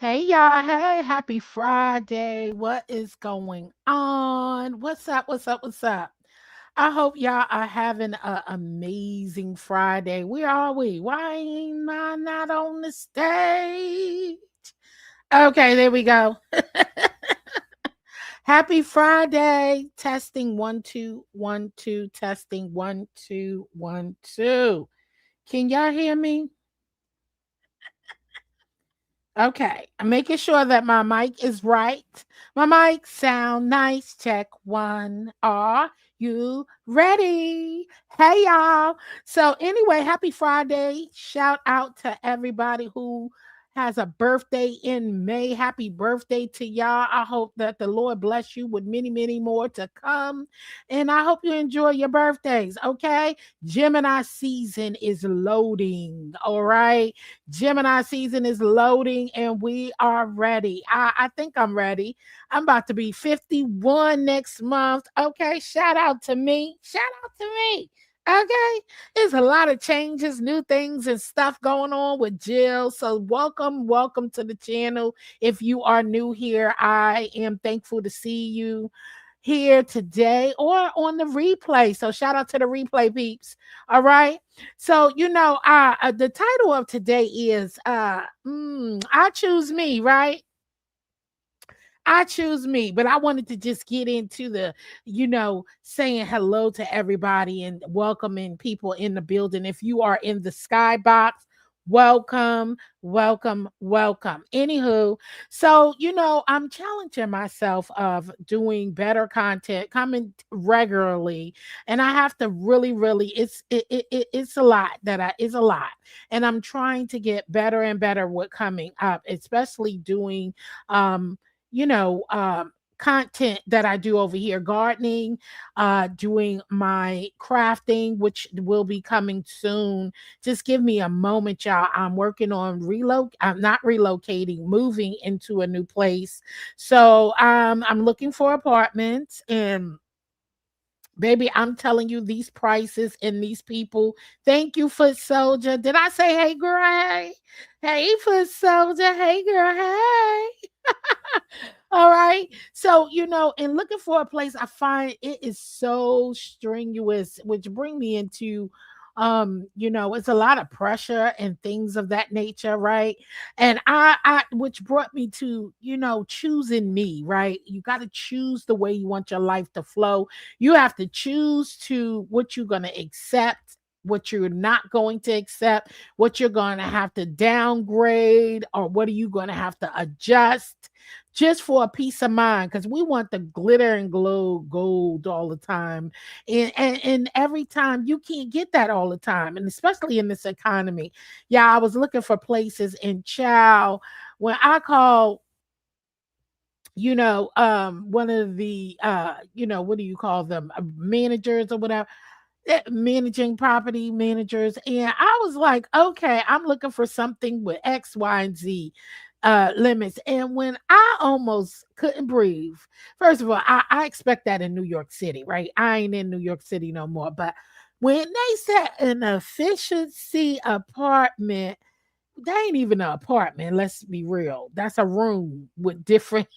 Hey y'all, hey, happy Friday. What is going on? What's up? What's up? What's up? I hope y'all are having an amazing Friday. Where are we? Why ain't I not on the stage? Okay, there we go. Happy Friday. Testing 1 2 1 2. Testing 1 2 1 2. Can y'all hear me? Okay, I'm making sure that my mic is right. My mic sound nice. Check one. Are you ready? Hey y'all. So anyway, happy Friday. Shout out to everybody who has a birthday in May. Happy birthday to y'all. I hope that the Lord bless you with many, many more to come. And I hope you enjoy your birthdays. Okay. Gemini season is loading. All right. Gemini season is loading and we are ready. I think I'm ready. I'm about to be 51 next month. Okay. Shout out to me. Shout out to me. Okay. There's a lot of changes, new things, and stuff going on with Jill. So, welcome to the channel. If you are new here, I am thankful to see you here today or on the replay. So, shout out to the replay peeps. All right. So, the title of today is I choose me, right? I choose me, but I wanted to just get into saying hello to everybody and welcoming people in the building. If you are in the skybox, welcome, welcome, welcome. Anywho, so I'm challenging myself of doing better content, coming regularly, and I have to really, really. It's a lot it's a lot, and I'm trying to get better and better with coming up, especially doing you know, content that I do over here, gardening, doing my crafting, which will be coming soon. Just give me a moment, y'all. I'm working on I'm not relocating, moving into a new place. So I'm looking for apartments and baby, I'm telling you these prices and these people. Thank you, Foot Soldier. Did I say hey girl? Hey, hey Foot Soldier. Hey girl. Hey. All right. So, in looking for a place, I find it is so strenuous, which bring me into it's a lot of pressure and things of that nature, right? And I which brought me to, choosing me, right? You got to choose the way you want your life to flow. You have to choose to what you're going to accept, what you're not going to accept, what you're going to have to downgrade, or what are you going to have to adjust just for a peace of mind, because we want the glitter and glow gold all the time, and every time you can't get that all the time, and especially in this economy. Yeah, I was looking for places in Chow when I call one of the what do you call them, managers or whatever, managing property managers, and I was like, okay, I'm looking for something with X, Y, and Z limits. And when I almost couldn't breathe, first of all, I expect that in New York City, right? I ain't in New York City no more. But when they said an efficiency apartment, they ain't even an apartment, let's be real. That's a room with different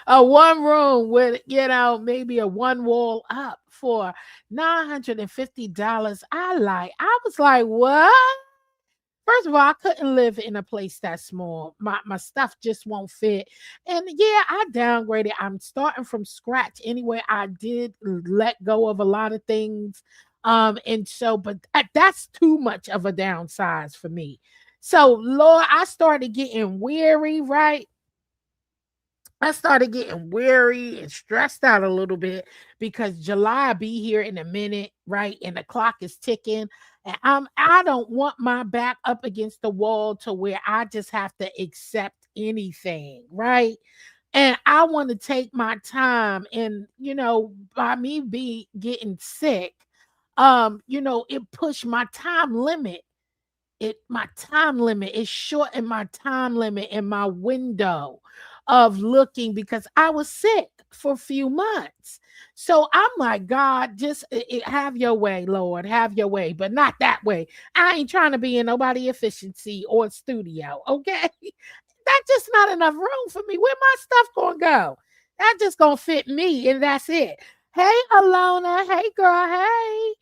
a one room with, maybe a one wall up for $950. I was like, what? First of all, I couldn't live in a place that small. My stuff just won't fit. And yeah, I downgraded. I'm starting from scratch anyway. I did let go of a lot of things. And so, but that's too much of a downsize for me. So, Lord, I started getting weary, right? I started getting weary and stressed out a little bit because July be here in a minute, right? And the clock is ticking. And I don't want my back up against the wall to where I just have to accept anything, right? And I want to take my time. And by me be getting sick, it pushed my time limit. My time limit is shortened my time limit in my window of looking because I was sick for a few months. So I'm like, God, just have your way, Lord, have your way, but not that way. I ain't trying to be in nobody efficiency or studio, okay? That just not enough room for me. Where my stuff gonna go? That just gonna fit me, and that's it. Hey, Alona. Hey, girl. Hey.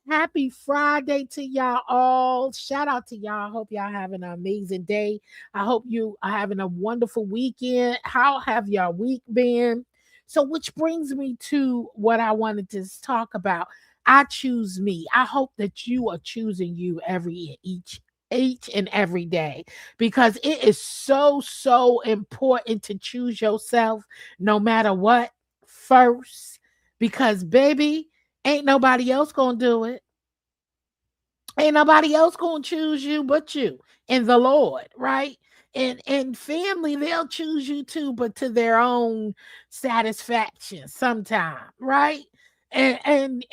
Happy Friday to y'all all. Shout out to y'all. Hope y'all having an amazing day. I hope you are having a wonderful weekend. How have your week been? So, which brings me to what I wanted to talk about. I choose me. I hope that you are choosing you each and every day, because it is so important to choose yourself no matter what first, because baby, ain't nobody else gonna do it. Ain't nobody else gonna choose you but you and the Lord, right? And family, they'll choose you too, but to their own satisfaction sometime, right? And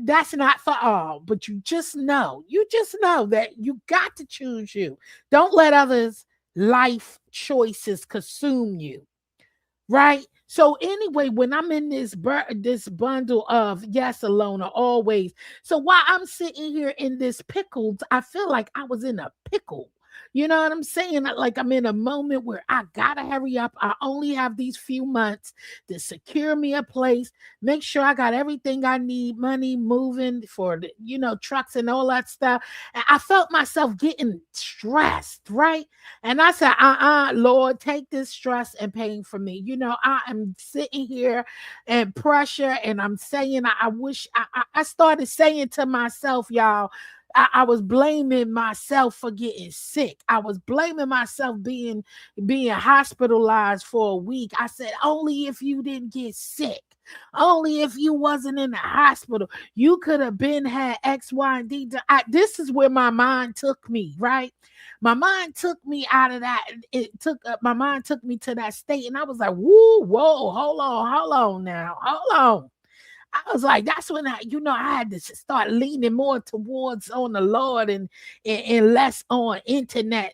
that's not for all, but you just know that you got to choose you. Don't let others' life choices consume you, right? So anyway, when I'm in this bundle of yes, Alona, always. So while I'm sitting here in this pickle, I feel like I was in a pickle. You know what I'm saying? Like I'm in a moment where I gotta hurry up. I only have these few months to secure me a place, make sure I got everything I need, money moving for the, trucks and all that stuff. And I felt myself getting stressed, right? And I said, Lord, take this stress and pain from me. I am sitting here and pressure, and I'm saying, I wish I started saying to myself, y'all, I was blaming myself for getting sick. I was blaming myself being hospitalized for a week. I said, only if you didn't get sick. Only if you wasn't in the hospital, you could have been had X, Y, and D. This is where my mind took me, right? My mind took me out of that. It took my mind took me to that state, and I was like, "Woo, whoa, hold on now, hold on." I was like, that's when I had to start leaning more towards on the Lord and less on internet,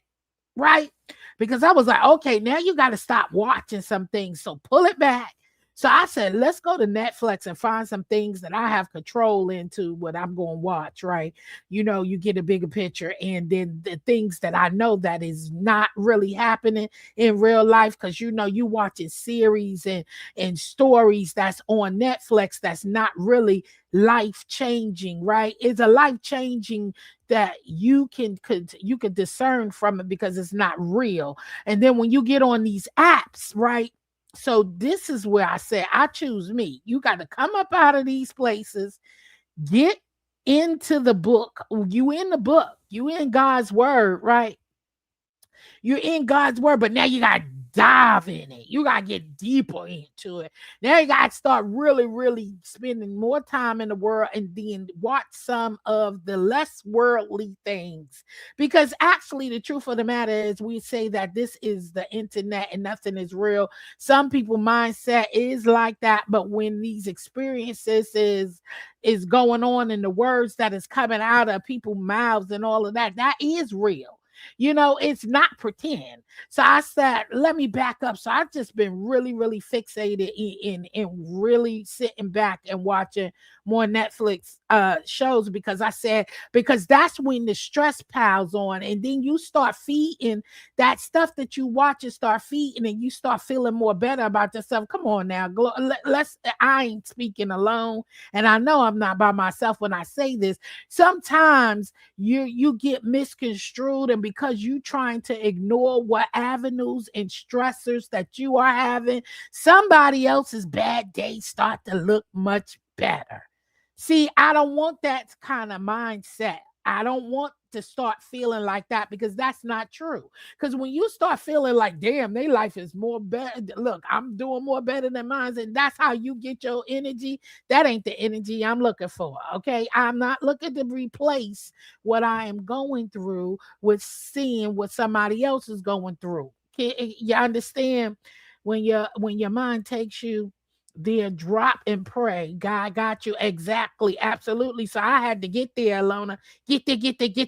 right? Because I was like, okay, now you got to stop watching some things. So pull it back. So I said, let's go to Netflix and find some things that I have control into what I'm going to watch, right? You get a bigger picture. And then the things that I know that is not really happening in real life, because you watching series and stories that's on Netflix that's not really life changing, right? It's a life changing that you could discern from it because it's not real. And then when you get on these apps, right? So this is where I say I choose me. You got to come up out of these places, get into the book. You in the book, you in God's word, right? You're in God's word, but now you got to dive in it. You got to get deeper into it. Now you got to start really, really spending more time in the world and then watch some of the less worldly things. Because actually, the truth of the matter is, we say that this is the internet and nothing is real. Some people mindset is like that, but when these experiences is going on and the words that is coming out of people's mouths and all of that, that is real. It's not pretend. So I said, let me back up. So I've just been really, really fixated in really sitting back and watching more Netflix shows, because I said, because that's when the stress piles on, and then you start feeding that stuff that you watch and start feeding, and you start feeling more better about yourself. Come on now, let's. I ain't speaking alone, and I know I'm not by myself when I say this. Sometimes you get misconstrued, and because you trying to ignore what avenues and stressors that you are having, somebody else's bad day start to look much better. See, I don't want that kind of mindset. I don't want to start feeling like that, because that's not true. Because when you start feeling like, damn, their life is more better, look, I'm doing more better than mine, and that's how you get your energy, that ain't the energy I'm looking for. Okay. I'm not looking to replace what I am going through with seeing what somebody else is going through. You understand? When your mind takes you there, drop and pray. God got you. Exactly. Absolutely. So I had to get there, Alona. Get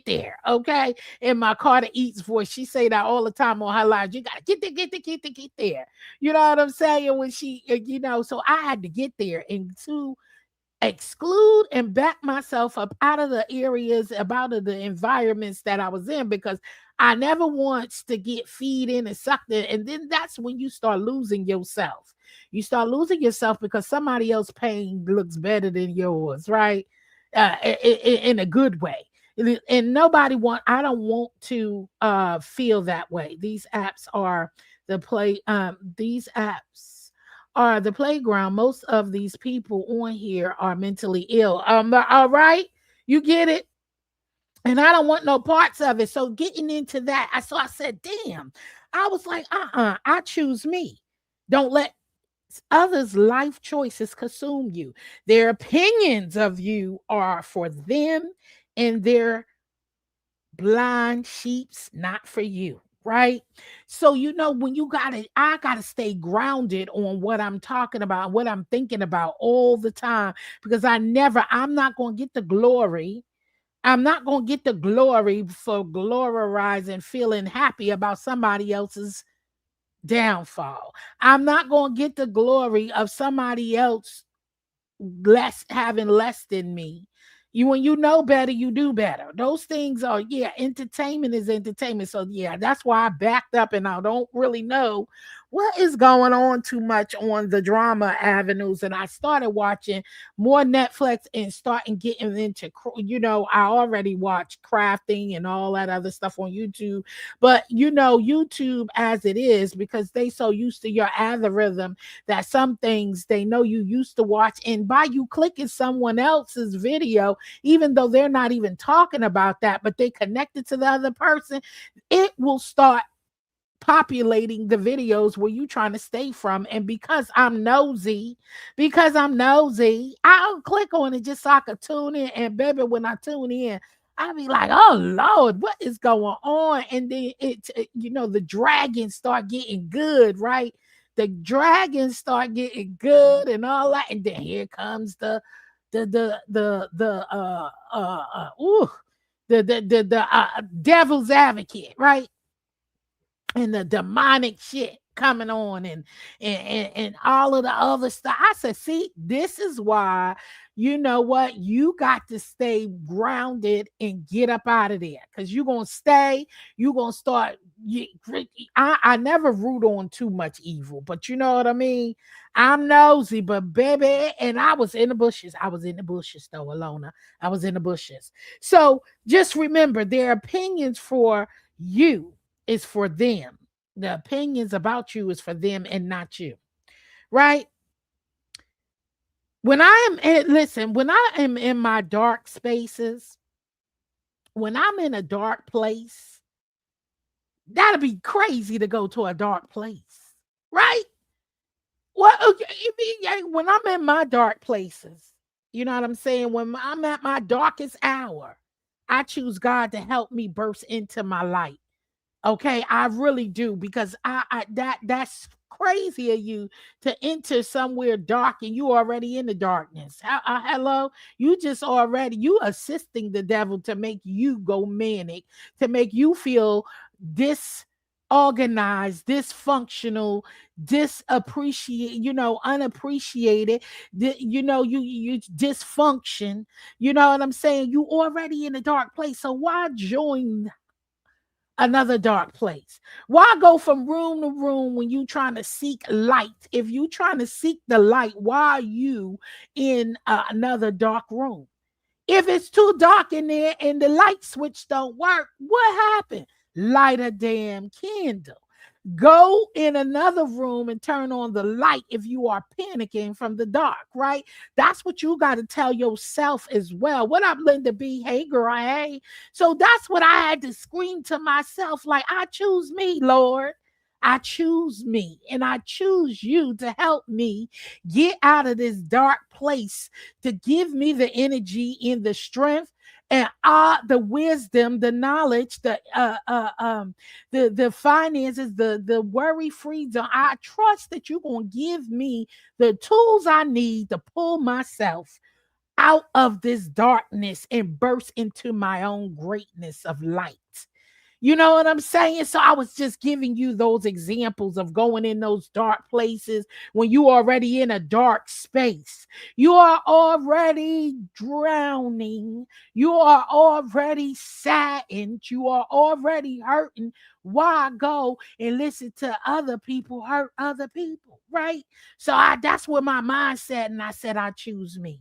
there. Okay. In my Carter Eats voice, she say that all the time on her lives. You gotta get there. You know what I'm saying? When she, so I had to get there. And two, exclude and back myself up out of the areas, about of the environments that I was in, because I never wants to get feed in and sucked in. And then that's when you start losing yourself. You start losing yourself because somebody else's pain looks better than yours, right? In a good way. And nobody want, I don't want to feel that way. These apps are the play, these apps are the playground. Most of these people on here are mentally ill. All right, you get it. And I don't want no parts of it. So getting into that, I said, damn. I was like, I choose me. Don't let others' life choices consume you. Their opinions of you are for them, and their blind sheep's not for you. Right. So, when I gotta stay grounded on what I'm talking about, what I'm thinking about all the time, because I'm not gonna get the glory. I'm not going to get the glory for glorizing, feeling happy about somebody else's downfall. I'm not going to get the glory of somebody else having less than me. When you know better, you do better. Those things are, yeah, entertainment is entertainment. So yeah, that's why I backed up, and I don't really know what is going on too much on the drama avenues. And I started watching more Netflix and starting getting into, I already watched crafting and all that other stuff on YouTube. But YouTube as it is, because they so used to your algorithm, that some things they know you used to watch, and by you clicking someone else's video, even though they're not even talking about that, but they connected to the other person, it will start populating the videos where you trying to stay from. And because I'm nosy, I'll click on it just so I could tune in. And baby, when I tune in, I'll be like, oh Lord, what is going on? And then the dragons start getting good, right? The dragons start getting good and all that. And then here comes ooh, the devil's advocate, right? And the demonic shit coming on, and all of the other stuff. I said, see, this is why, you know what, you got to stay grounded and get up out of there, because you're gonna start. I never root on too much evil, but you know what I mean. I'm nosy, but baby, and I was in the bushes. I was in the bushes though, Alona. I was in the bushes. So just remember, their opinions for you is for them. The opinions about you is for them and not you. Right? When I am in my dark spaces, when I'm in a dark place, that'd be crazy to go to a dark place. Right? Well, okay, when I'm in my dark places, you know what I'm saying? When I'm at my darkest hour, I choose God to help me burst into my light. Okay, I really do, because that's crazy of you to enter somewhere dark and you already in the darkness. Hello, you assisting the devil to make you go manic, to make you feel disorganized, dysfunctional, unappreciated. You dysfunction. You know what I'm saying? You already in a dark place, so why join another dark place? Why go from room to room when you trying to seek light? If you trying to seek the light, why are you in another dark room? If it's too dark in there and the light switch don't work, what happened? Light a damn candle. Go in another room and turn on the light if you are panicking from the dark, right? That's what you got to tell yourself as well. What up, Linda B? Hey, girl, hey. So that's what I had to scream to myself, like, I choose me, Lord. I choose me, and I choose you to help me get out of this dark place, to give me the energy and the strength and the wisdom, the knowledge, the finances, the worry free zone. I trust that you're gonna give me the tools I need to pull myself out of this darkness and burst into my own greatness of light. You know what I'm saying? So I was just giving you those examples of going in those dark places when you already in a dark space. You are already drowning. You are already saddened. You are already hurting. Why go and listen to other people hurt other people? Right? So that's where my mindset, and I said I choose me.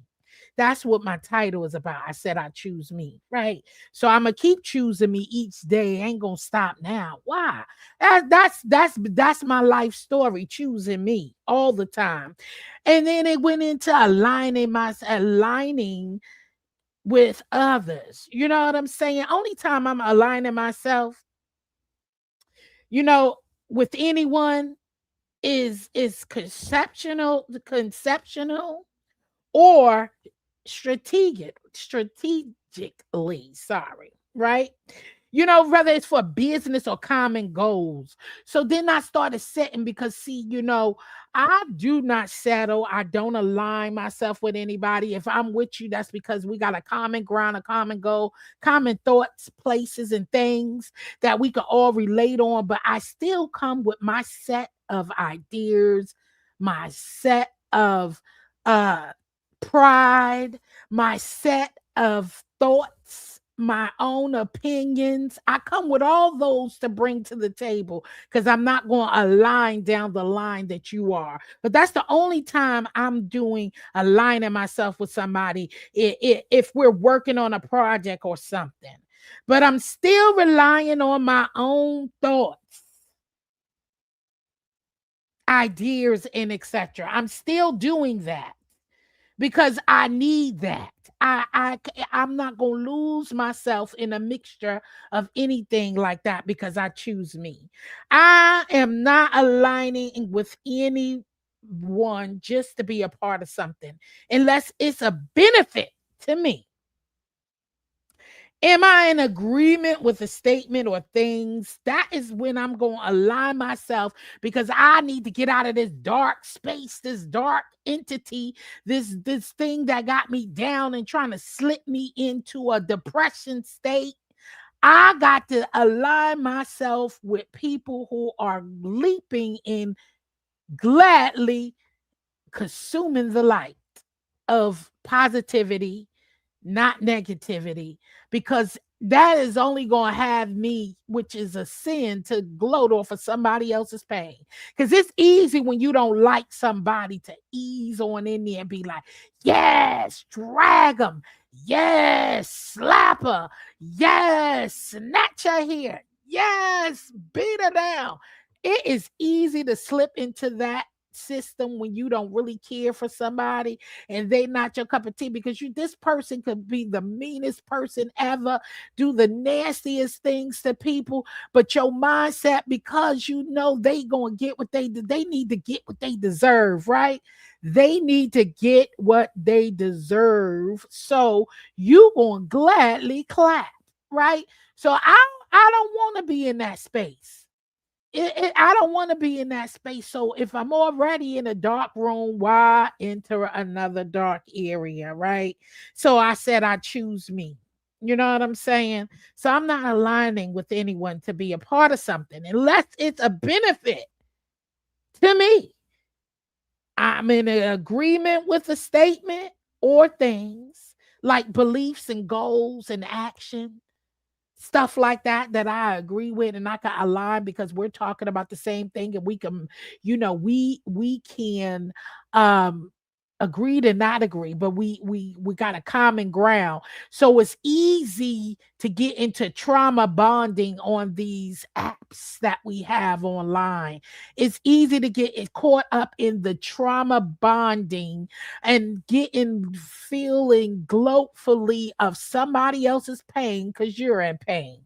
That's what my title is about. I said I choose me, right? So I'm gonna keep choosing me each day. Ain't gonna stop now. Why? That's my life story. Choosing me all the time, and then it went into aligning with others. You know what I'm saying? Only time I'm aligning myself, you know, with anyone is conceptual or strategically, sorry, right? You know, whether it's for business or common goals. So then I started setting, because see, you know, I do not settle. I don't align myself with anybody. If I'm with you, that's because we got a common ground, a common goal, common thoughts, places, and things that we can all relate on. But I still come with my set of ideas, my set of uh pride, my set of thoughts, my own opinions. I come with all those to bring to the table, because I'm not going to align down the line that you are. But that's the only time I'm doing aligning myself with somebody, if we're working on a project or something. But I'm still relying on my own thoughts, ideas, and etc. I'm still doing that because I need that. I'm not going to lose myself in a mixture of anything like that, because I choose me. I am not aligning with anyone just to be a part of something unless it's a benefit to me. Am I in agreement with a statement or things? That is when I'm going to align myself, because I need to get out of this dark space, this dark entity, this thing that got me down and trying to slip me into a depression state. I got to align myself with people who are leaping in, gladly consuming the light of positivity, not negativity, because that is only going to have me, which is a sin, to gloat off of somebody else's pain. Because it's easy when you don't like somebody to ease on in there and be like, yes, drag them, yes, slap her, yes, snatch her here, yes, beat her down. It is easy to slip into that system when you don't really care for somebody and they not your cup of tea, because this person could be the meanest person ever, do the nastiest things to people, but your mindset, because you know they gonna get what they need to get what they deserve, right? They need to get what they deserve, so you gonna gladly clap, right? So I don't want to be in that space. I don't want to be in that space. So if I'm already in a dark room, why enter another dark area, right? So I said I choose me. You know what I'm saying? So I'm not aligning with anyone to be a part of something unless it's a benefit to me. I'm in an agreement with a statement or things like beliefs and goals and action, stuff like that I agree with and I can align, because we're talking about the same thing, and we can, we can um agree to not agree, but we got a common ground. So it's easy to get into trauma bonding on these apps that we have online. It's easy to get caught up in the trauma bonding and getting feeling gloatfully of somebody else's pain because you're in pain.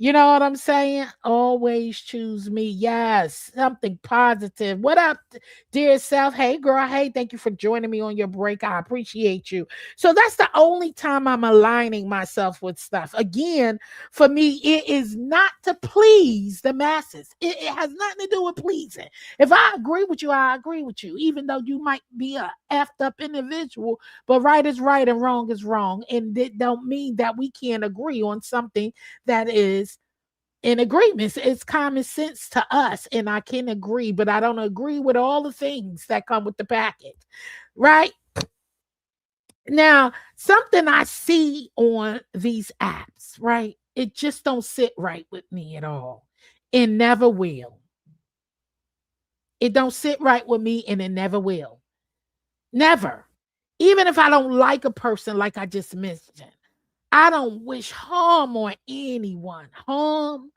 You know what I'm saying? Always choose me. Yes, something positive. What up, dear self? Hey, girl. Hey, thank you for joining me on your break. I appreciate you. So that's the only time I'm aligning myself with stuff. Again, for me, it is not to please the masses. It has nothing to do with pleasing. If I agree with you, I agree with you, even though you might be a effed up individual. But right is right and wrong is wrong, and it don't mean that we can't agree on something that is in agreement. It's common sense to us, and I can agree, but I don't agree with all the things that come with the package, right? Now, something I see on these apps, right? It just don't sit right with me at all. It never will. It don't sit right with me, and it never will. Never. Even if I don't like a person, like I just mentioned, I don't wish harm on anyone. Harm,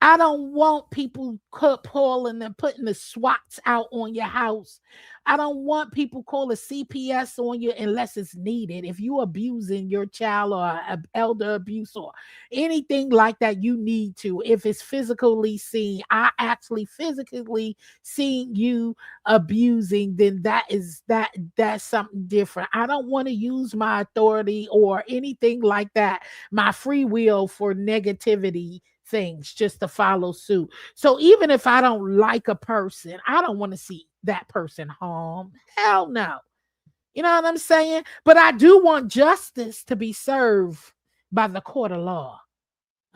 I don't want people pulling and putting the SWATs out on your house. I don't want people calling CPS on you unless it's needed. If you abusing your child or elder abuse or anything like that, you need to. If it's physically seen, I actually physically seeing you abusing, then that's something different. I don't want to use my authority or anything like that, my free will for negativity things just to follow suit. So even if I don't like a person, I don't want to see that person harm. Hell no. You know what I'm saying? But I do want justice to be served by the court of law.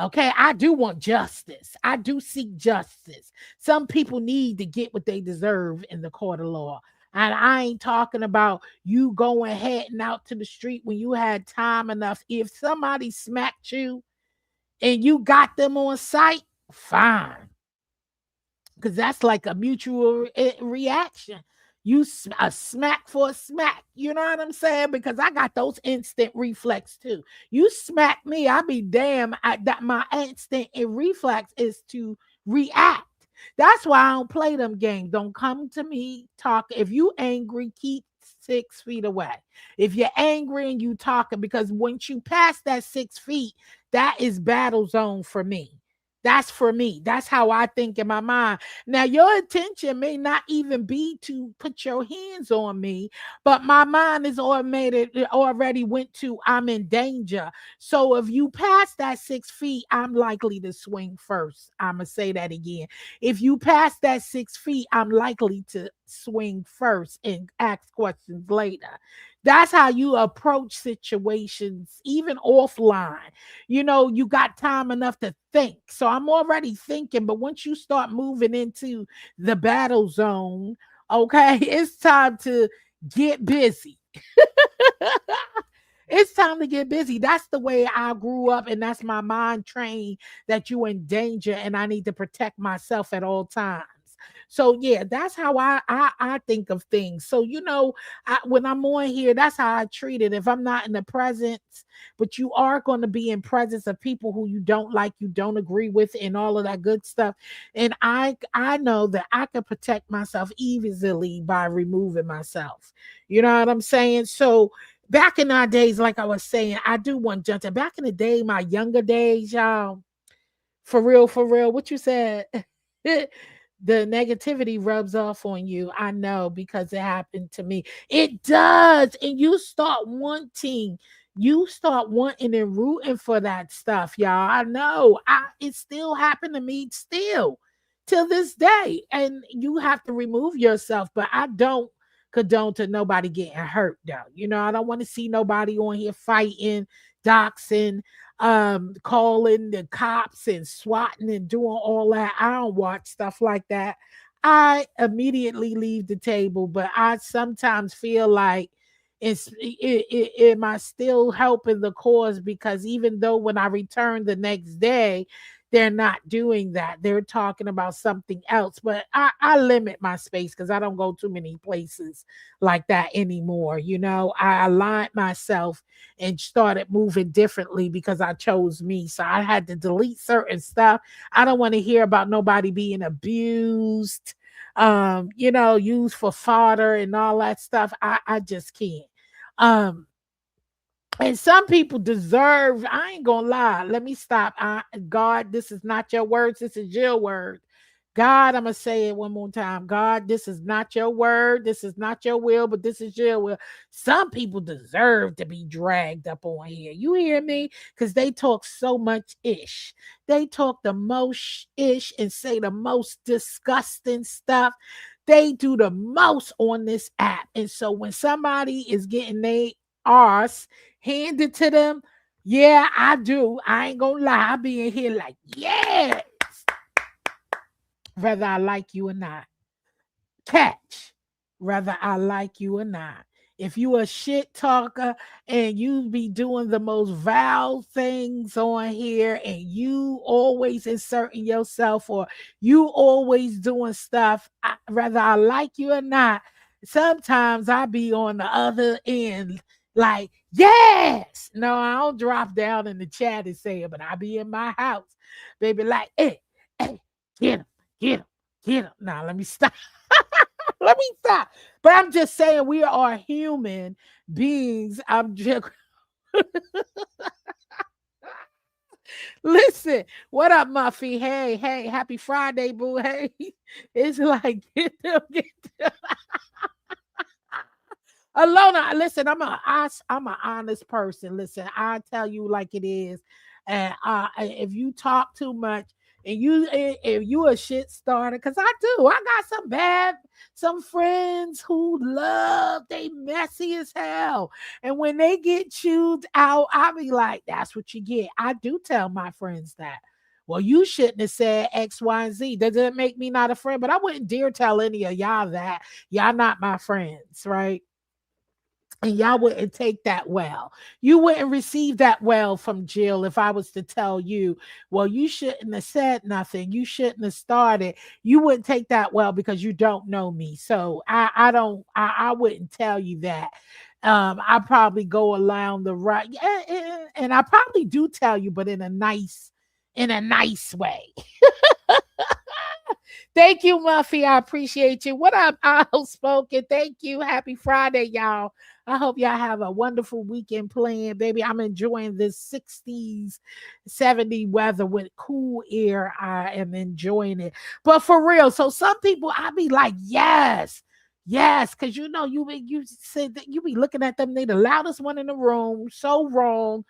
Okay, I do want justice. I do seek justice. Some people need to get what they deserve in the court of law. And I ain't talking about you going heading out to the street when you had time enough. If somebody smacked you and you got them on site, fine. Because that's like a mutual reaction. A smack for a smack. You know what I'm saying? Because I got those instant reflex too. You smack me, I be damn. That my instant reflex is to react. That's why I don't play them games. Don't come to me talk. If you angry, keep 6 feet away. If you're angry and you talking, because once you pass that 6 feet, that is battle zone for me. That's for me. That's how I think in my mind. Now, your intention may not even be to put your hands on me, but my mind is already went to I'm in danger. So if you pass that 6 feet, I'm likely to swing first. I'm gonna say that again. If you pass that 6 feet, I'm likely to swing first and ask questions later. That's how you approach situations, even offline. You got time enough to think. So I'm already thinking, but once you start moving into the battle zone, okay, it's time to get busy. It's time to get busy. That's the way I grew up, and that's my mind trained that you in danger and I need to protect myself at all times. So yeah, that's how I think of things. So when I'm on here, that's how I treat it. If I'm not in the presence, but you are going to be in presence of people who you don't like, you don't agree with, and all of that good stuff. And I know that I can protect myself easily by removing myself. You know what I'm saying? So back in our days, like I was saying, I do want Junta. Back in the day, my younger days, y'all, for real, what you said, the negativity rubs off on you. I know because it happened to me. It does. And you start wanting and rooting for that stuff, y'all. I know. It still happened to me still till this day. And you have to remove yourself, but I don't condone to nobody getting hurt though. I don't want to see nobody on here fighting, doxing, calling the cops and swatting and doing all that. I don't watch stuff like that. I immediately leave the table, but I sometimes feel like am I still helping the cause? Because even though when I return the next day, they're not doing that. They're talking about something else. But I limit my space because I don't go too many places like that anymore. I aligned myself and started moving differently because I chose me. So I had to delete certain stuff. I don't want to hear about nobody being abused, used for fodder and all that stuff. I just can't. Um, and some people deserve, I ain't gonna lie. Let me stop. God, this is not your words, this is your word. God, I'm gonna say it one more time. God, this is not your word, this is not your will, but this is your will. Some people deserve to be dragged up on here. You hear me? Because they talk so much ish. They talk the most ish and say the most disgusting stuff. They do the most on this app. And so when somebody is getting they arse handed to them, Yeah, I do. I ain't gonna lie. I be in here like, yes, whether I like you or not. Catch, whether I like you or not. If you a shit talker and you be doing the most vile things on here and you always inserting yourself or you always doing stuff, whether I like you or not, sometimes I be on the other end like, yes. No, I don't drop down in the chat and say it, but I be in my house, baby, like, hey, hey, get him, get him, get him. Now, let me stop. Let me stop. But I'm just saying we are human beings. I'm just listen. What up, Muffy? Hey, hey, happy Friday, boo. Hey, it's like get them, get them. Alona, listen, I'm an honest person. Listen, I tell you like it is. And if you talk too much and if you a shit starter, because I do, I got some friends who love they messy as hell. And when they get chewed out, I be like, that's what you get. I do tell my friends that. Well, you shouldn't have said X, Y, and Z. That doesn't make me not a friend, but I wouldn't dare tell any of y'all that. Y'all not my friends, right? And y'all wouldn't take that well. You wouldn't receive that well from Jill if I was to tell you, well, you shouldn't have said nothing. You shouldn't have started. You wouldn't take that well because you don't know me. So I wouldn't tell you that. I probably go around the right, and I probably do tell you, but in a nice way. Thank you, Muffy. I appreciate you. What up, outspoken? Thank you. Happy Friday, y'all. I hope y'all have a wonderful weekend playing, baby. I'm enjoying this 60s, 70 weather with cool air. I am enjoying it. But for real, so some people I be like, yes. Yes, because you said that you be looking at them, they the loudest one in the room, so wrong,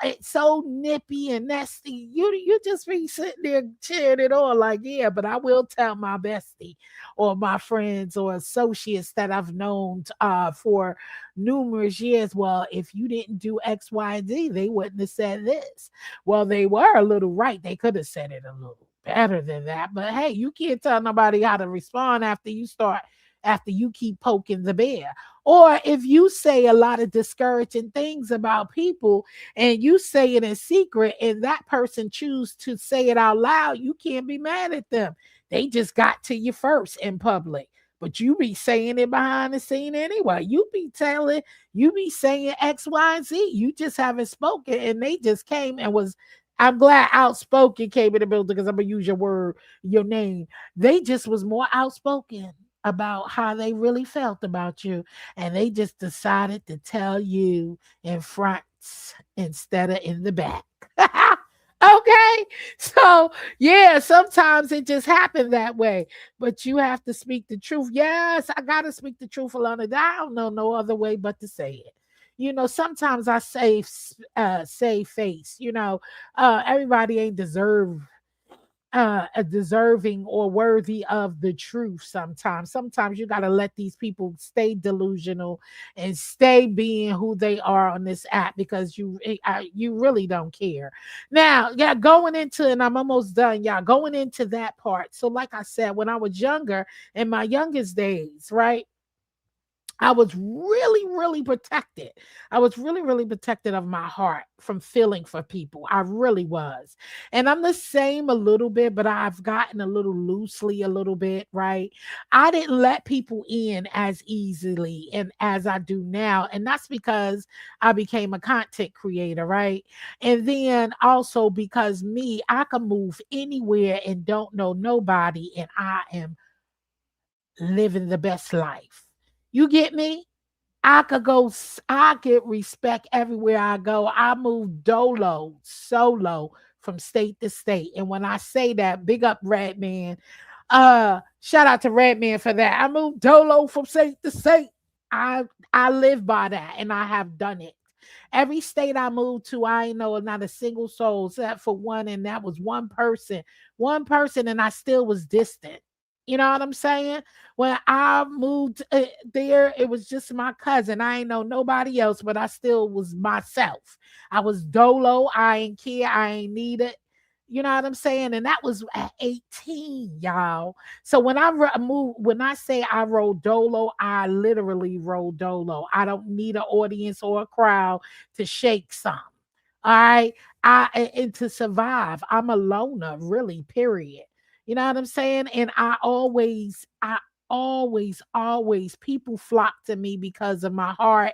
it's so nippy and nasty. You just be sitting there cheering it on, like, yeah, but I will tell my bestie or my friends or associates that I've known for numerous years. Well, if you didn't do X, Y, and Z, they wouldn't have said this. Well, they were a little right. They could have said it a little better than that. But hey, you can't tell nobody how to respond after you keep poking the bear. Or if you say a lot of discouraging things about people and you say it in secret and that person choose to say it out loud, you can't be mad at them. They just got to you first in public. But you be saying it behind the scene anyway. You be saying X, Y, and Z. You just haven't spoken, and they just came and was. I'm glad outspoken came in the building because I'm gonna use your word, your name. They just was more outspoken about how they really felt about you, and they just decided to tell you in front instead of in the back. Okay, so yeah, sometimes it just happened that way, but you have to speak the truth. Yes, I gotta speak the truth, Alana. I don't know no other way but to say it. Sometimes I say face. Everybody ain't deserving or worthy of the truth. Sometimes you got to let these people stay delusional and stay being who they are on this app because you really don't care. Now, yeah, going into, and I'm almost done, y'all, going into that part. So like I said, when I was younger, in my youngest days, right, I was really, really protected. I was really, really protected of my heart from feeling for people. I really was. And I'm the same a little bit, but I've gotten a little loosely a little bit, right? I didn't let people in as easily and as I do now. And that's because I became a content creator, right? And then also because I can move anywhere and don't know nobody, and I am living the best life. You get me? I get respect everywhere I go. I move dolo, solo from state to state. And when I say that, big up Redman. Shout out to Redman for that. I move dolo from state to state. I I live by that and I have done it. Every state I moved to, I ain't know not a single soul except for one, and that was one person, and I still was distant. You know what I'm saying? When I moved there, it was just my cousin. I ain't know nobody else, but I still was myself. I was dolo. I ain't care. I ain't need it. You know what I'm saying? And that was at 18, y'all. So when moved, when I say I roll dolo, I literally roll dolo. I don't need an audience or a crowd to shake some. All right. And to survive, I'm a loner, really, period. You know what I'm saying? And always people flock to me because of my heart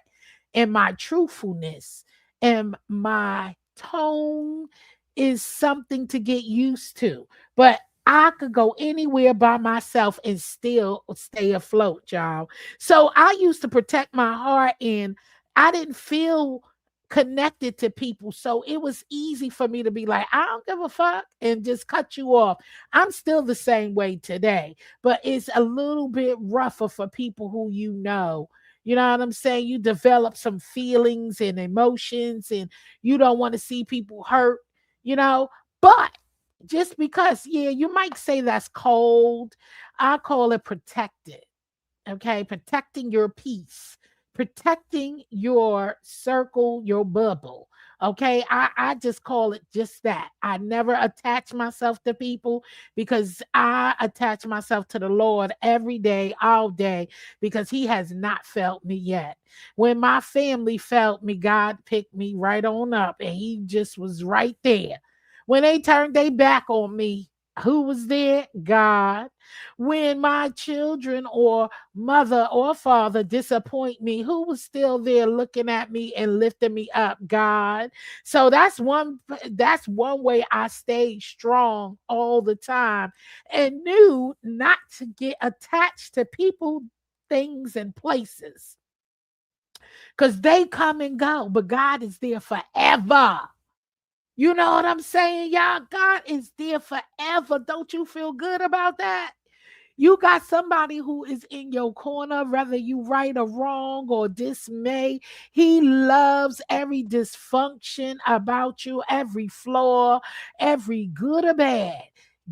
and my truthfulness. And my tone is something to get used to. But I could go anywhere by myself and still stay afloat, y'all. So I used to protect my heart, and I didn't feel connected to people. So it was easy for me to be like, I don't give a fuck and just cut you off. I'm still the same way today, but it's a little bit rougher for people who you know. You know what I'm saying? You develop some feelings and emotions, and you don't want to see people hurt, you know? But just because, yeah, you might say that's cold, I call it protected. Okay, protecting your peace, protecting your circle, your bubble. Okay, I just call it just that. I never attach myself to people because I attach myself to the Lord every day, all day, because He has not felt me yet. When my family felt me, God picked me right on up, and He just was right there. When they turned their back on me, who was there? God. When my children or mother or father disappoint me, who was still there looking at me and lifting me up? God. So that's one way I stayed strong all the time and knew not to get attached to people, things, and places, because they come and go, but God is there forever. You know what I'm saying, y'all? God is there forever. Don't you feel good about that? You got somebody who is in your corner, whether you right or wrong or dismay. He loves every dysfunction about you, every flaw, every good or bad.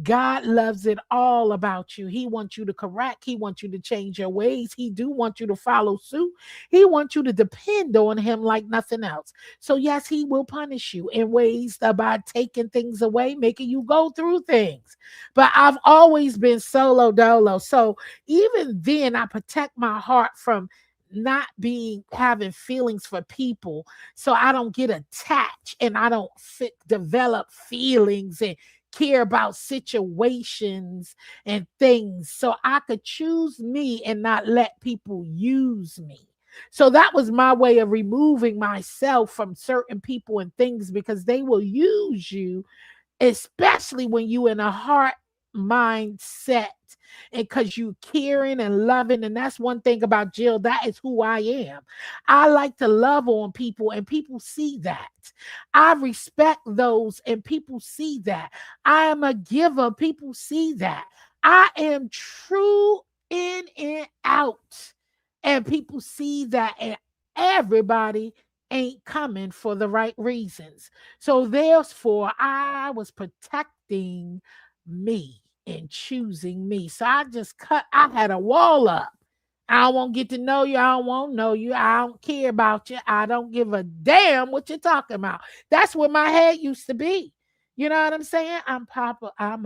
God loves it all about you. He wants you to correct. He wants you to change your ways. He do want you to follow suit. He wants you to depend on him like nothing else. So yes, he will punish you in ways about taking things away, making you go through things. But I've always been solo dolo. So even then, I protect my heart from not being having feelings for people, so I don't get attached and I don't develop feelings and care about situations and things, so I could choose me and not let people use me. So that was my way of removing myself from certain people and things, because they will use you, especially when you in a heart mindset, and because you caring and loving. And that's one thing about Jill, that is who I am. I like to love on people, and people see that. I respect those, and people see that. I am a giver, people see that. I am true in and out, and people see that. And everybody ain't coming for the right reasons. So therefore, I was protecting me and choosing me. So I had a wall up. I don't want to get to know you. I don't want to know you. I don't care about you. I don't give a damn what you're talking about. That's where my head used to be. You know what I'm saying? I'm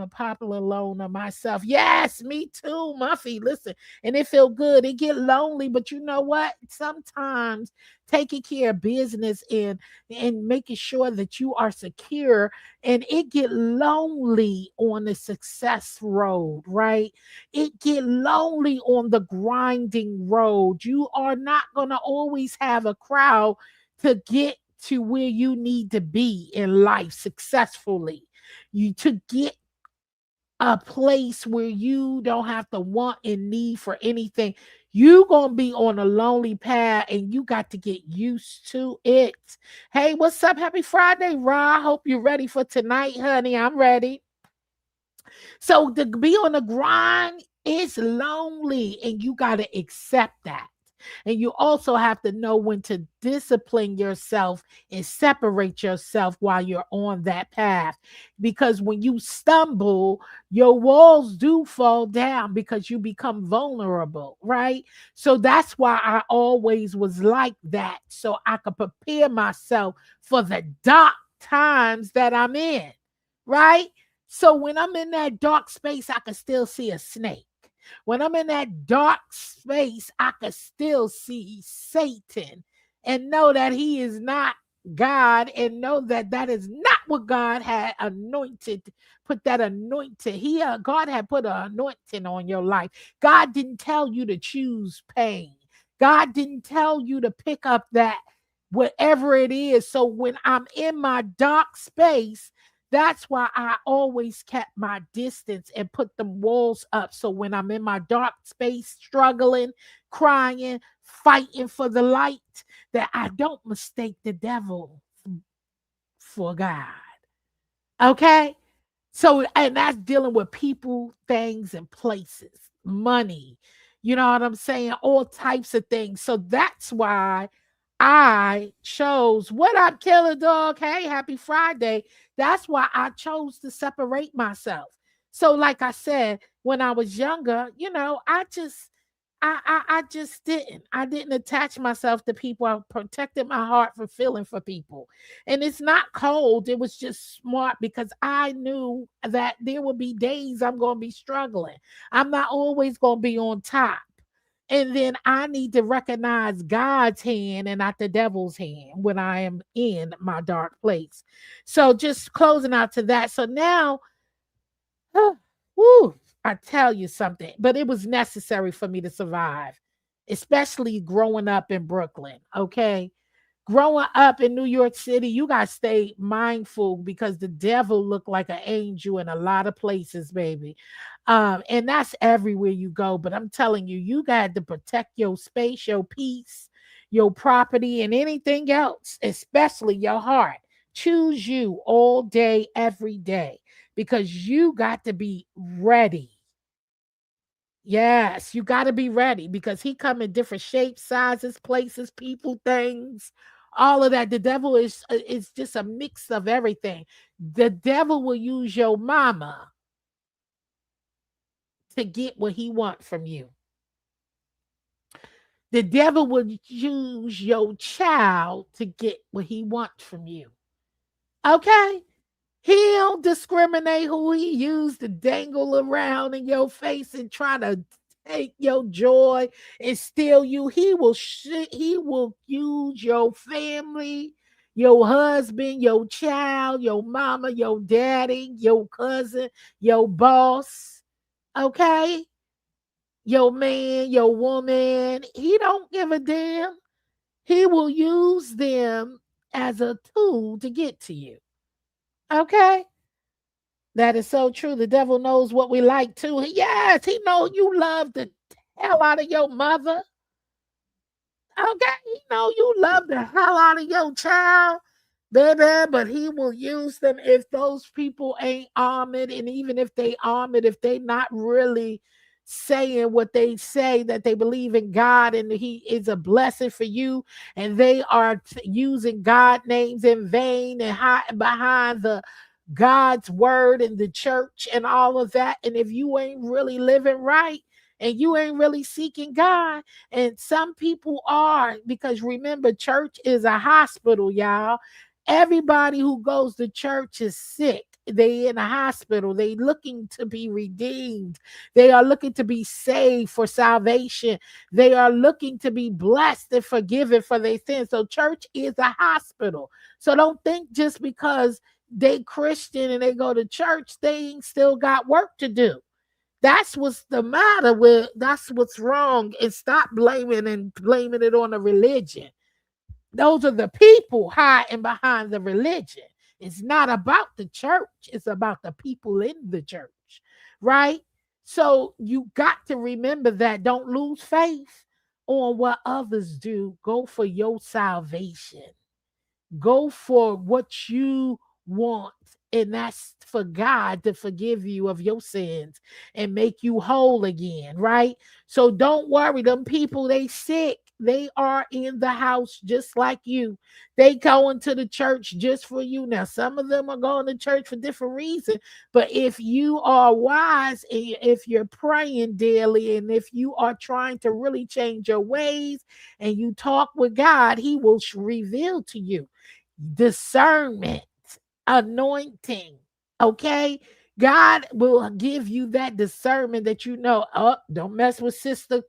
a popular loner myself. Yes, me too, Muffy. Listen, and it feel good. It get lonely, but you know what? Sometimes taking care of business and making sure that you are secure, and it get lonely on the success road, right? It get lonely on the grinding road. You are not going to always have a crowd to get to where you need to be in life successfully. You to get a place where you don't have to want and need for anything. You gonna be on a lonely path, and you got to get used to it. Hey, what's up? Happy Friday, Ra. Hope you're ready for tonight, honey. I'm ready. So to be on the grind is lonely, and you got to accept that. And you also have to know when to discipline yourself and separate yourself while you're on that path. Because when you stumble, your walls do fall down because you become vulnerable, right? So that's why I always was like that. So I could prepare myself for the dark times that I'm in, right? So when I'm in that dark space, I can still see a snake. When I'm in that dark space, I can still see Satan and know that he is not God, and know that that is not what God had anointed, put that anointing. God had put an anointing on your life. God didn't tell you to choose pain. God didn't tell you to pick up that whatever it is. So when I'm in my dark space, that's why I always kept my distance and put the walls up. So when I'm in my dark space, struggling, crying, fighting for the light, that I don't mistake the devil for God. Okay? So, and that's dealing with people, things, and places, money. You know what I'm saying? All types of things. So that's why I chose what up, Killer Dog. Hey, happy Friday. That's why I chose to separate myself. So, like I said, when I was younger, I just didn't. I didn't attach myself to people. I protected my heart from feeling for people. And it's not cold. It was just smart because I knew that there would be days I'm going to be struggling. I'm not always going to be on top. And then I need to recognize God's hand and not the devil's hand when I am in my dark place. So just closing out to that. So now, woo, I tell you something, but it was necessary for me to survive, especially growing up in Brooklyn. Okay. Growing up in New York City, you got to stay mindful because the devil looked like an angel in a lot of places, baby. And that's everywhere you go. But I'm telling you, you got to protect your space, your peace, your property, and anything else, especially your heart. Choose you all day, every day, because you got to be ready. Yes, you got to be ready because he come in different shapes, sizes, places, people, things, all of that. The devil is just a mix of everything. The devil will use your mama to get what he want from you. The devil will use your child to get what he wants from you. Okay? He don't discriminate who he used to dangle around in your face and try to take your joy and steal you. He will use your family, your husband, your child, your mama, your daddy, your cousin, your boss, okay? Your man, your woman. He don't give a damn. He will use them as a tool to get to you. Okay? That is so true. The devil knows what we like too. Yes, he know you love the hell out of your mother. Okay, he know you love the hell out of your child, baby. But he will use them if those people ain't armored, and even if they armored, if they not really saying what they say that they believe in God and He is a blessing for you, and they are using God names in vain and hiding behind the God's word and the church and all of that. And if you ain't really living right and you ain't really seeking God, and some people are, because remember, church is a hospital, y'all. Everybody who goes to church is sick. They in a hospital. They looking to be redeemed. They are looking to be saved for salvation. They are looking to be blessed and forgiven for their sins. So church is a hospital. So don't think just because they Christian and they go to church, they ain't still got work to do. That's what's the matter with, that's what's wrong. And stop blaming it on the religion. Those are the people hiding behind the religion. It's not about the church, it's about the people in the church, right? So you got to remember that. Don't lose faith on what others do. Go for your salvation. Go for what you want, and that's for God to forgive you of your sins and make you whole again, right? So don't worry, them people, they sick. They are in the house just like you. They going to the church just for you. Now, some of them are going to church for different reasons, but if you are wise and if you're praying daily and if you are trying to really change your ways and you talk with God, He will reveal to you discernment, anointing. Okay, God will give you that discernment that you know, oh, don't mess with sister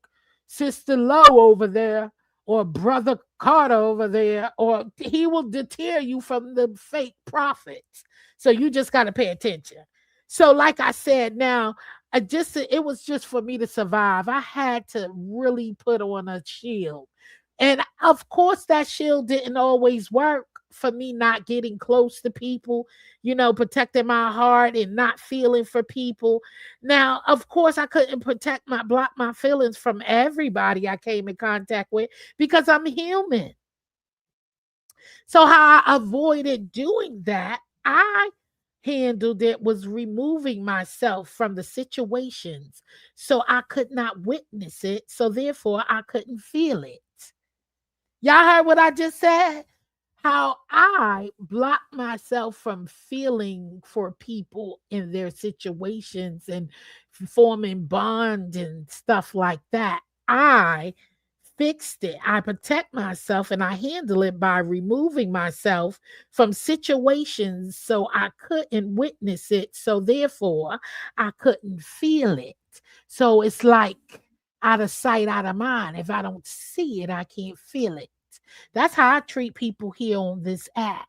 Low over there or brother Carter over there, or he will deter you from the fake prophets. So you just got to pay attention. So, like I said, now it was just for me to survive. I had to really put on a shield. And of course, that shield didn't always work for me not getting close to people, protecting my heart and not feeling for people. Now, of course, I couldn't block my feelings from everybody I came in contact with because I'm human. So, how I avoided doing that, I handled it was removing myself from the situations so I could not witness it. So, therefore, I couldn't feel it. Y'all heard what I just said? How I block myself from feeling for people in their situations and forming bond and stuff like that. I fixed it. I protect myself and I handle it by removing myself from situations so I couldn't witness it. So therefore, I couldn't feel it. So it's like out of sight, out of mind. If I don't see it, I can't feel it. That's how I treat people here on this app.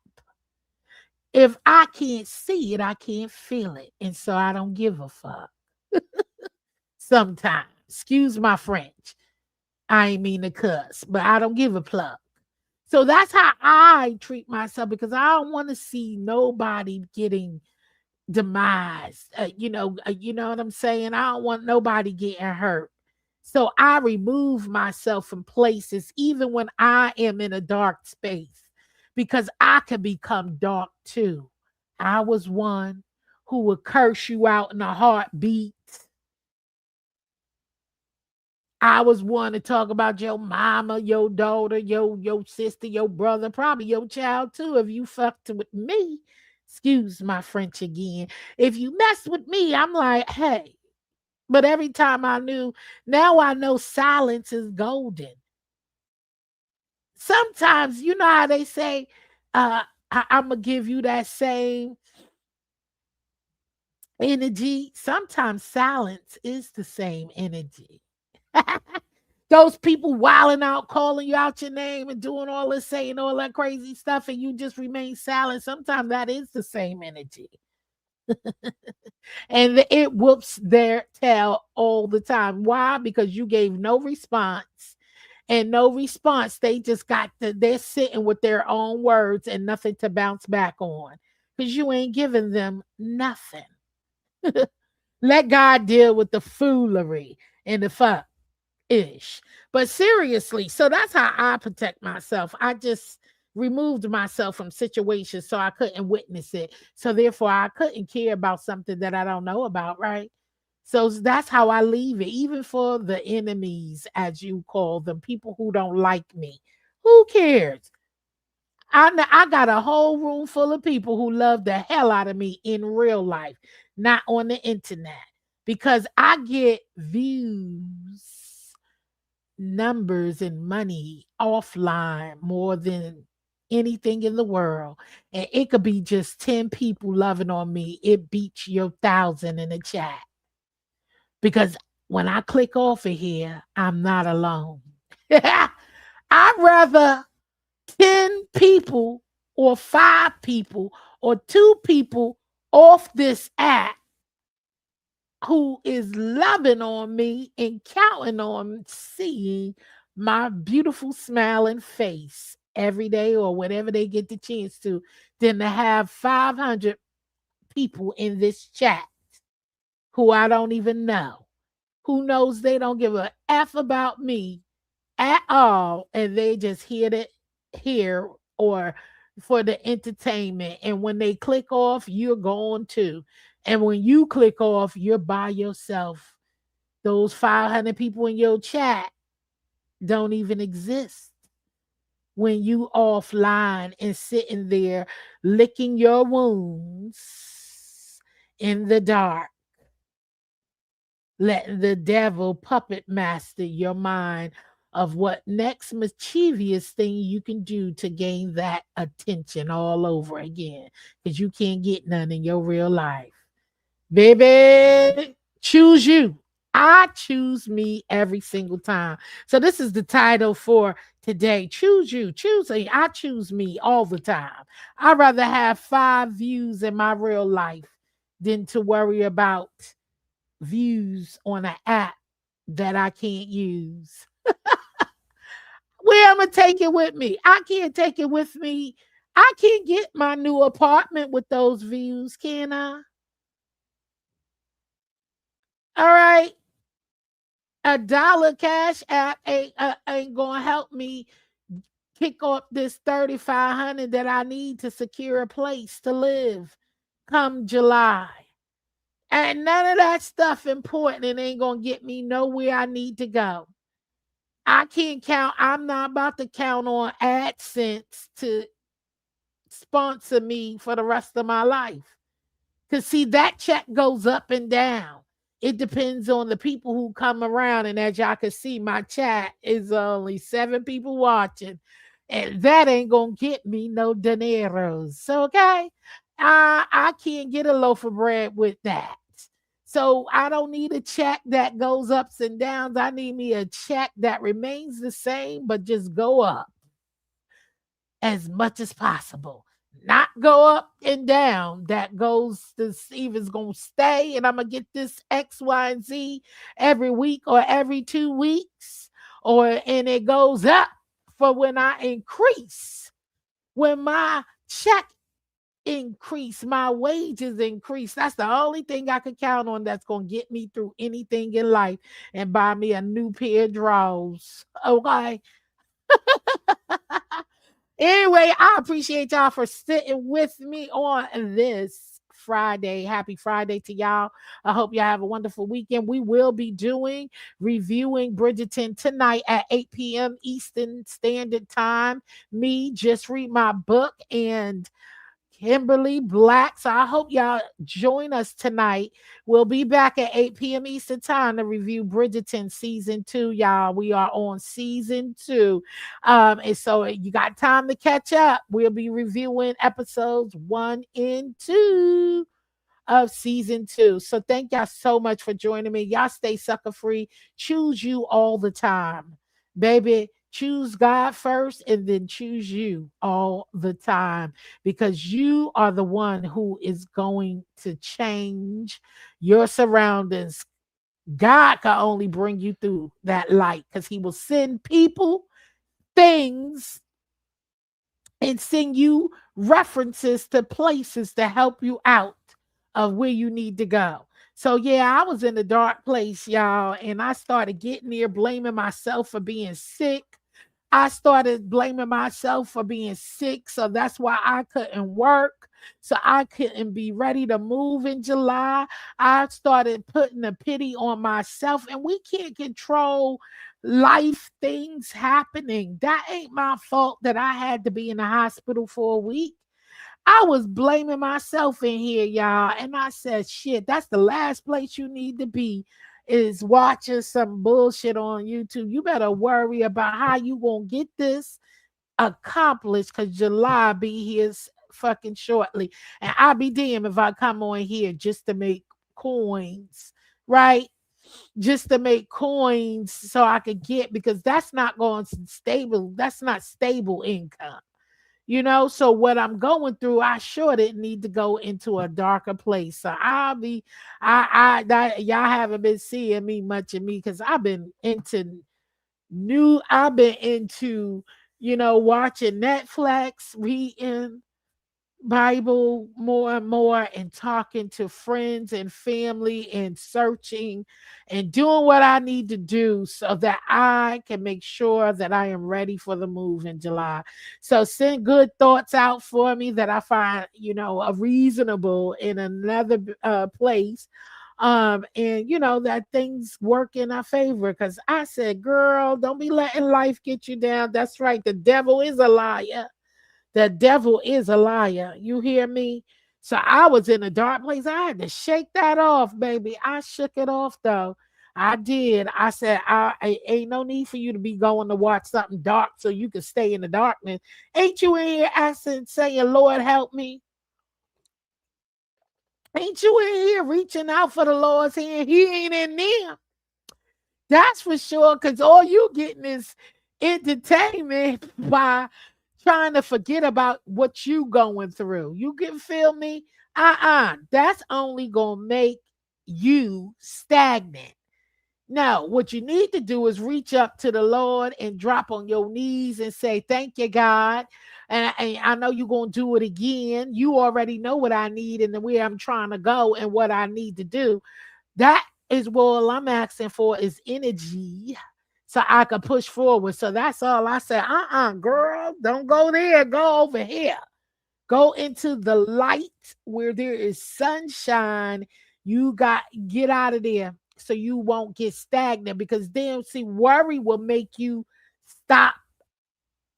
If I can't see it, I can't feel it. And so I don't give a fuck. Sometimes. Excuse my French. I ain't mean to cuss, but I don't give a pluck. So that's how I treat myself because I don't want to see nobody getting demised. You know what I'm saying? I don't want nobody getting hurt. So I remove myself from places even when I am in a dark space because I can become dark too. I was one who would curse you out in a heartbeat. I was one to talk about your mama, your daughter, your sister, your brother, probably your child too. If you fucked with me, excuse my French again. If you mess with me, I'm like, hey. But every time now I know silence is golden. Sometimes, you know how they say, I'm going to give you that same energy. Sometimes silence is the same energy. Those people wilding out, calling you out your name and doing all this, saying all that crazy stuff, and you just remain silent. Sometimes that is the same energy. And it whoops their tail all the time. Why? Because you gave no response. And no response. They just they're sitting with their own words and nothing to bounce back on. Because you ain't giving them nothing. Let God deal with the foolery and the fuck ish. But seriously, so that's how I protect myself. I just removed myself from situations so I couldn't witness it. So therefore, I couldn't care about something that I don't know about, right? So that's how I leave it, even for the enemies, as you call them, people who don't like me. Who cares? I got a whole room full of people who love the hell out of me in real life, not on the internet, because I get views, numbers, and money offline more than anything in the world. And it could be just 10 people loving on me. It beats your 1,000 in the chat. Because when I click off of here, I'm not alone. I'd rather 10 people or 5 people or 2 people off this app who is loving on me and counting on seeing my beautiful smiling face every day or whenever they get the chance to, than to have 500 people in this chat who I don't even know, who knows they don't give a F about me at all, and they just hear or for the entertainment. And when they click off, you're going too. And when you click off, you're by yourself. Those 500 people in your chat, don't even exist when you offline and sitting there licking your wounds in the dark, letting the devil puppet master your mind of what next mischievous thing you can do to gain that attention all over again, because you can't get none in your real life. Baby, choose you. I choose me every single time. So this is the title for today. Choose you. Choose me. I choose me all the time. I'd rather have 5 views in my real life than to worry about views on an app that I can't use. Where am I gonna take it with me? I can't take it with me. I can't get my new apartment with those views, can I? All right. A dollar cash app ain't gonna help me pick up this 3,500 that I need to secure a place to live come July. And none of that stuff important and ain't gonna get me nowhere I need to go. I can't count. I'm not about to count on AdSense to sponsor me for the rest of my life. Because, see, that check goes up and down. It depends on the people who come around. And as y'all can see, my chat is only 7 people watching. And that ain't going to get me no dineros. So, okay, I can't get a loaf of bread with that. So I don't need a check that goes ups and downs. I need me a check that remains the same, but just go up as much as possible. Not go up and down. That goes to see if it's gonna stay, and I'm gonna get this X, Y, and Z every week or every 2 weeks, or and it goes up for when I increase. When my check increase, my wages increase. That's the only thing I could count on that's gonna get me through anything in life and buy me a new pair of drawers. Okay. Anyway, I appreciate y'all for sitting with me on this Friday. Happy Friday to y'all. I hope y'all have a wonderful weekend. We will be reviewing Bridgerton tonight at 8 p.m. Eastern Standard Time. Me, just read my book, and Kimberly Black. So I hope y'all join us tonight. We'll be back at 8 p.m. Eastern Time to review Bridgerton season 2, y'all. We are on season 2. And so you got time to catch up. We'll be reviewing episodes 1 and 2 of season 2. So thank y'all so much for joining me. Y'all stay sucker free. Choose you all the time. Baby, choose God first and then choose you all the time, because you are the one who is going to change your surroundings. God can only bring you through that light because he will send people, things, and send you references to places to help you out of where you need to go. So yeah, I was in a dark place, y'all, and I started getting there blaming myself for being sick. I started blaming myself for being sick, so that's why I couldn't work. So I couldn't be ready to move in July. I started putting a pity on myself, and we can't control life things happening. That ain't my fault that I had to be in the hospital for a week. I was blaming myself in here, y'all. And I said, shit, that's the last place you need to be, is watching some bullshit on YouTube. You better worry about how you gonna get this accomplished, because July be here fucking shortly. And I'll be damned if I come on here just to make coins, right? Just to make coins so I could get, because that's not going stable. That's not stable income. So what I'm going through, I sure didn't need to go into a darker place. So y'all haven't been seeing me much of me, because I've been into, watching Netflix, reading Bible more and more, and talking to friends and family, and searching and doing what I need to do so that I can make sure that I am ready for the move in July. So send good thoughts out for me that I find, a reasonable in another place. And that things work in our favor because I said, girl, don't be letting life get you down. That's right. The devil is a liar. The devil is a liar. You hear me? So I was in a dark place. I had to shake that off, baby. I shook it off though. I did. I said, I ain't no need for you to be going to watch something dark so you can stay in the darkness. Ain't you in here asking, saying, Lord, help me? Ain't you in here reaching out for the Lord's hand? He ain't in there. That's for sure. Because all you getting is entertainment by trying to forget about what you going through. You can feel me? That's only gonna make you stagnant. Now, what you need to do is reach up to the Lord and drop on your knees and say, thank you, God. And I know you're going to do it again. You already know what I need and the way I'm trying to go and what I need to do. That is what all I'm asking for is energy so I can push forward. So that's all I said. Girl, don't go there. Go over here. Go into the light where there is sunshine. Get out of there so you won't get stagnant because then see worry will make you stop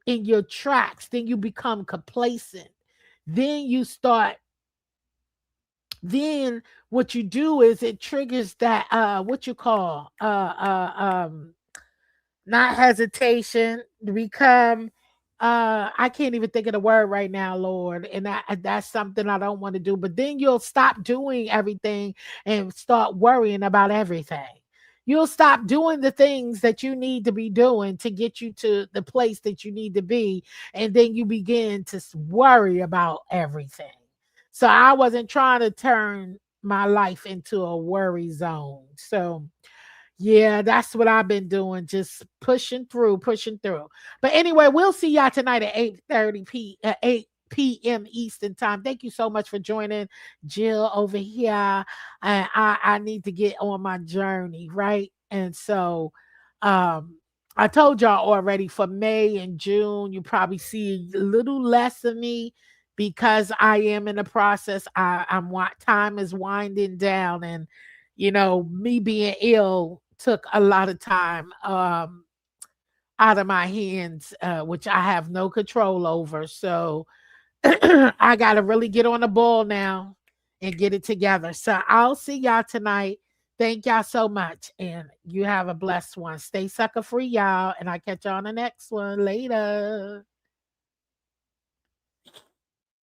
in your tracks. Then you become complacent. Then you start then what you do is it triggers that what you call not hesitation to become I can't even think of the word right now, Lord. And that's something I don't want to do. But then you'll stop doing everything and start worrying about everything. You'll stop doing the things that you need to be doing to get you to the place that you need to be. And then you begin to worry about everything. So I wasn't trying to turn my life into a worry zone. So yeah, that's what I've been doing, just pushing through, pushing through. But anyway, we'll see y'all tonight at 8 p.m. Eastern time. Thank you so much for joining Jill over here. I need to get on my journey, right? And so I told y'all already for May and June, you probably see a little less of me because I am in the process. Time is winding down and me being ill took a lot of time out of my hands, which I have no control over. So I got to really get on the ball now and get it together. So I'll see y'all tonight. Thank y'all so much. And you have a blessed one. Stay sucker free, y'all. And I'll catch y'all on the next one later.